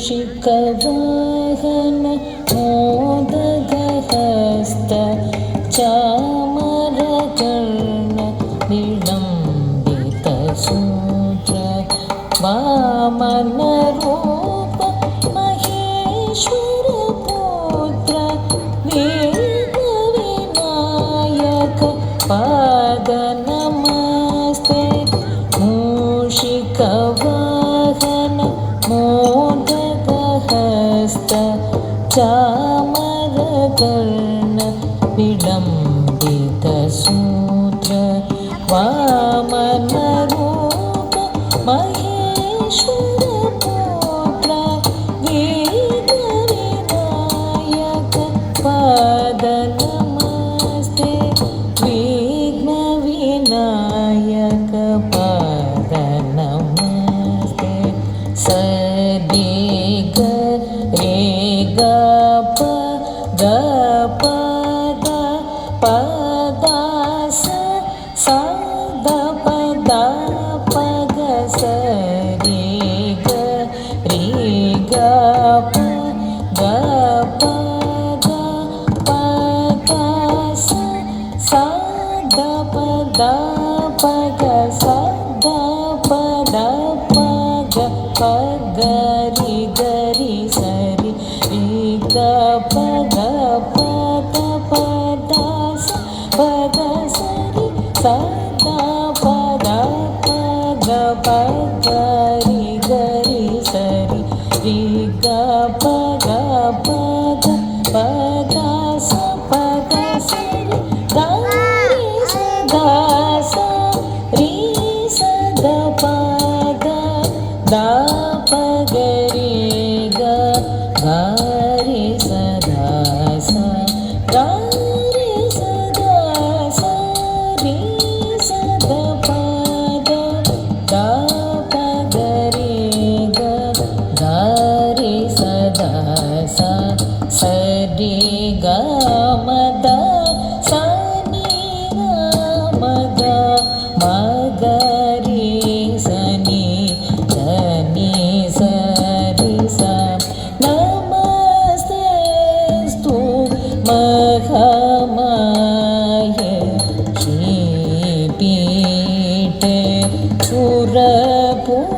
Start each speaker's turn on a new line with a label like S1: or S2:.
S1: मूषिकवाहन मोदकहस्त चामरकर्ण विलम्बितसूत्र वामनरूप महेश्वरपुत्र वेदविनायक पादनमस्ते मूषिकवाहन मोदकहस्त चामरकर्ण विलम्बितसूत्र वामनरूप महेश्वरपुत्र वेदविनायक पादनमस्ते विघ्नविनायक पादनमस्ते सदि ग रे ग प ग प द प द स सा द प द प ग स रे ग प ग प द प ग स सा द प द प ग स द प द प ग प ग रि ग रि स रि रि ग प ग प द प द स प ग स रि स द प द प ग प ग रि ग रि स रि रि ग प ग प द प ग स प ग स रि ग रि स ग स रि स द प ग द प ग रि ग ग रि स द स ग रि स द स रि स द प ग द प ग रि ग ग रि स द स स रि ग म द स नि ग म ग म ग रि स नि स रि स नमस्तेस्तु महामाये श्रीपीठे सुरपूजिते